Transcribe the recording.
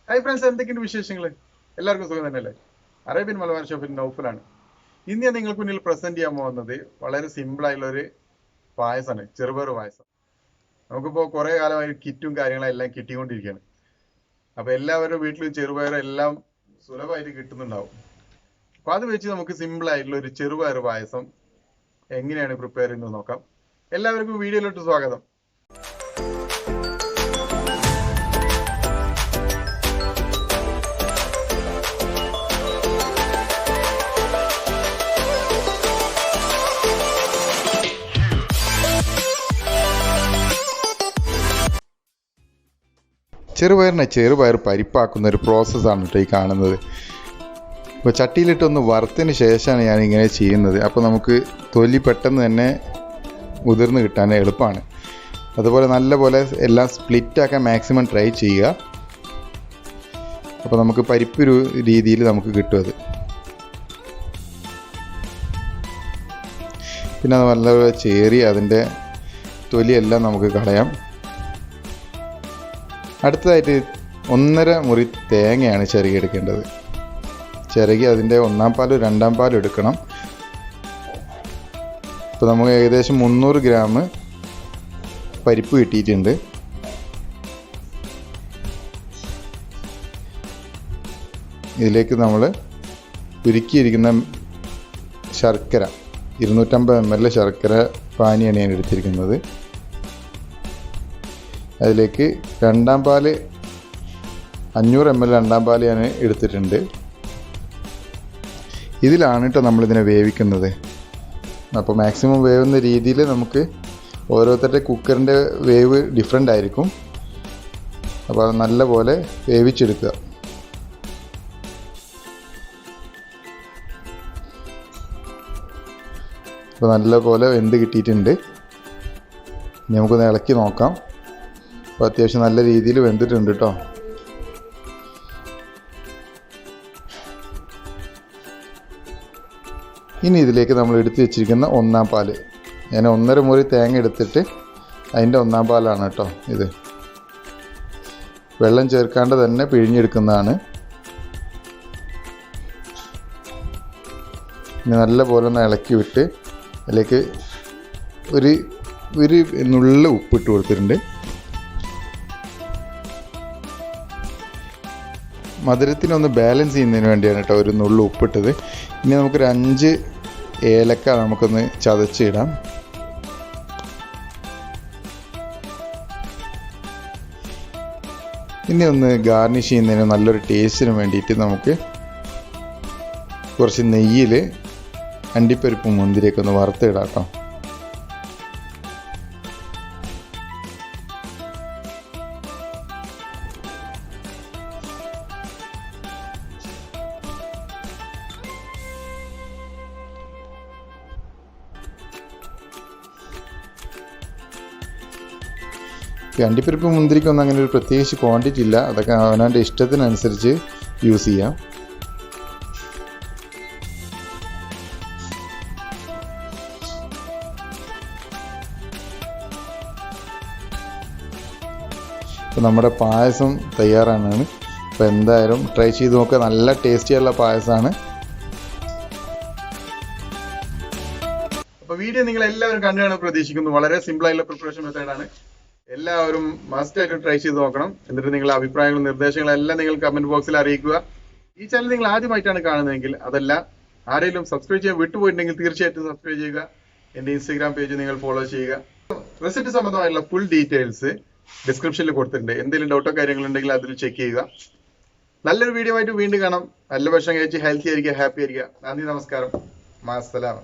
Hi friends, എന്തൊക്കെയുണ്ട് വിശേഷങ്ങൾ? എല്ലാവർക്കും സുഖം തന്നെയല്ലേ? അറേബ്യൻ മലബാർ ഷെഫിന്റെ നൗഫലാണ്. ഇന്ന് ഞാൻ നിങ്ങൾക്ക് മുന്നിൽ പ്രസന്റ് ചെയ്യാൻ പോകുന്നത് വളരെ സിമ്പിൾ ആയിട്ടുള്ള ഒരു പായസമാണ്, ചെറുപയർ പായസം. നമുക്കിപ്പോൾ കുറെ കാലമായി കിറ്റും കാര്യങ്ങളും എല്ലാം കിട്ടിക്കൊണ്ടിരിക്കുകയാണ്. അപ്പൊ എല്ലാവരുടെ വീട്ടിലും ചെറുപയർ എല്ലാം സുലഭമായിട്ട് കിട്ടുന്നുണ്ടാവും. അപ്പൊ അത് വെച്ച് നമുക്ക് സിമ്പിൾ ആയിട്ടുള്ള ഒരു ചെറുപയർ പായസം എങ്ങനെയാണ് പ്രിപ്പയർ ചെയ്യുന്നത് നോക്കാം. എല്ലാവർക്കും വീഡിയോയിലോട്ട് സ്വാഗതം. ചെറുപയർ പരിപ്പാക്കുന്ന ഒരു പ്രോസസ്സാണ് കേട്ടോ ഈ കാണുന്നത്. ഇപ്പോൾ ചട്ടിയിലിട്ടൊന്ന് വറുത്തതിന് ശേഷമാണ് ഞാനിങ്ങനെ ചെയ്യുന്നത്. അപ്പോൾ നമുക്ക് തൊലി പെട്ടെന്ന് തന്നെ ഉതിർന്ന് കിട്ടാൻ എളുപ്പമാണ്. അതുപോലെ നല്ലപോലെ എല്ലാം സ്പ്ലിറ്റാക്കാൻ മാക്സിമം ട്രൈ ചെയ്യുക. അപ്പോൾ നമുക്ക് പരിപ്പ് രീതിയിൽ നമുക്ക് കിട്ടും അത്. പിന്നെ അത് നല്ലപോലെ ചേറി അതിൻ്റെ തൊലിയെല്ലാം നമുക്ക് കളയാം. അടുത്തതായിട്ട് 1.5 മുറി തേങ്ങയാണ് ചിരകിയെടുക്കേണ്ടത്. ചിരകി അതിൻ്റെ 1-ാം പാലും 2-ാം പാലും എടുക്കണം. ഇപ്പോൾ നമുക്ക് ഏകദേശം 300 ഗ്രാം പരിപ്പ് കിട്ടിയിട്ടുണ്ട്. ഇതിലേക്ക് നമ്മൾ ഉരുക്കിയിരിക്കുന്ന ശർക്കര 250 ml ശർക്കര പാനിയാണ് ഞാൻ എടുത്തിരിക്കുന്നത്. അതിലേക്ക് 2-ാം പാല് 500 ml 2-ാം പാല് ഞാൻ എടുത്തിട്ടുണ്ട്. ഇതിലാണ് കേട്ടോ നമ്മളിതിനെ വേവിക്കുന്നത്. അപ്പോൾ മാക്സിമം വേവുന്ന രീതിയിൽ നമുക്ക് ഓരോരുത്തരുടെ കുക്കറിൻ്റെ വേവ് ഡിഫറെൻ്റ് ആയിരിക്കും. അപ്പോൾ അത് നല്ലപോലെ വേവിച്ചെടുക്കുക. അപ്പോൾ നല്ലപോലെ വെന്ത് കിട്ടിയിട്ടുണ്ട്. നമുക്കൊന്ന് ഇളക്കി നോക്കാം. അപ്പോൾ അത്യാവശ്യം നല്ല രീതിയിൽ വെന്തിട്ടുണ്ട് കേട്ടോ. ഇനി ഇതിലേക്ക് നമ്മൾ എടുത്തു വെച്ചിരിക്കുന്ന 1-ാം പാല്, ഞാൻ 1.5 മുറി തേങ്ങ എടുത്തിട്ട് അതിൻ്റെ 1-ാം പാലാണ് കേട്ടോ ഇത്. വെള്ളം ചേർക്കാണ്ട് തന്നെ പിഴിഞ്ഞെടുക്കുന്നതാണ്. ഇനി നല്ലപോലെ ഒന്ന് ഇളക്കി വിട്ട് അതിലേക്ക് ഒരു നുള്ള് ഉപ്പിട്ട് കൊടുത്തിട്ടുണ്ട്. മധുരത്തിനൊന്ന് ബാലൻസ് ചെയ്യുന്നതിന് വേണ്ടിയാണ് കേട്ടോ ഒരു നുള്ളു ഉപ്പിട്ടത്. ഇനി നമുക്കൊരു 5 ഏലക്ക നമുക്കൊന്ന് ചതച്ചിടാം. ഇനി ഒന്ന് ഗാർണിഷ് ചെയ്യുന്നതിന് നല്ലൊരു ടേസ്റ്റിന് വേണ്ടിയിട്ട് നമുക്ക് കുറച്ച് നെയ്യിൽ അണ്ടിപ്പരിപ്പും മുന്തിരിയൊക്കെ ഒന്ന് വറുത്തിടാം കേട്ടോ. അണ്ടിപ്പരിപ്പ് മുന്തിരിക്കൊന്നും അങ്ങനെ ഒരു പ്രത്യേകിച്ച് ക്വാണ്ടിറ്റി ഇല്ല. അതൊക്കെ അവനവൻ്റെ ഇഷ്ടത്തിനനുസരിച്ച് യൂസ് ചെയ്യാം. അപ്പോൾ നമ്മുടെ പായസം തയ്യാറാണ്. അപ്പോൾ എന്തായാലും ട്രൈ ചെയ്ത് നോക്കുക. നല്ല ടേസ്റ്റിയുള്ള പായസമാണ്. അപ്പോൾ വീഡിയോ നിങ്ങൾ എല്ലാവരും കണ്ടാണ് പ്രതീക്ഷിക്കുന്നു. വളരെ സിമ്പിളായിട്ടുള്ള പ്രിപ്പറേഷൻ മെത്തേഡാണ്. എല്ലാവരും മസ്റ്റ് ആയിട്ട് ട്രൈ ചെയ്ത് നോക്കണം. എന്നിട്ട് നിങ്ങളുടെ അഭിപ്രായങ്ങളും നിർദ്ദേശങ്ങളും എല്ലാം നിങ്ങൾ കമന്റ് ബോക്സിൽ അറിയിക്കുക. ഈ ചാനൽ നിങ്ങൾ ആദ്യമായിട്ടാണ് കാണുന്നതെങ്കിൽ അതല്ല ആരെങ്കിലും സബ്സ്ക്രൈബ് ചെയ്യാൻ വിട്ടുപോയിട്ടുണ്ടെങ്കിൽ തീർച്ചയായിട്ടും സബ്സ്ക്രൈബ് ചെയ്യുക. എൻ്റെ ഇൻസ്റ്റാഗ്രാം പേജ് നിങ്ങൾ ഫോളോ ചെയ്യുക. റെസിപ്പി സംബന്ധമായുള്ള ഫുൾ ഡീറ്റെയിൽസ് ഡിസ്ക്രിപ്ഷനിൽ കൊടുത്തിട്ടുണ്ട്. എന്തെങ്കിലും ഡൗട്ടോ കാര്യങ്ങളുണ്ടെങ്കിൽ അതിൽ ചെക്ക് ചെയ്യുക. നല്ലൊരു വീഡിയോ ആയിട്ട് വീണ്ടും കാണാം. നല്ല ഭക്ഷണം കഴിച്ച് ഹെൽത്തി ആയിരിക്കുക, ഹാപ്പി ആയിരിക്കുക. നന്ദി, നമസ്കാരം, മാസ്സലാം.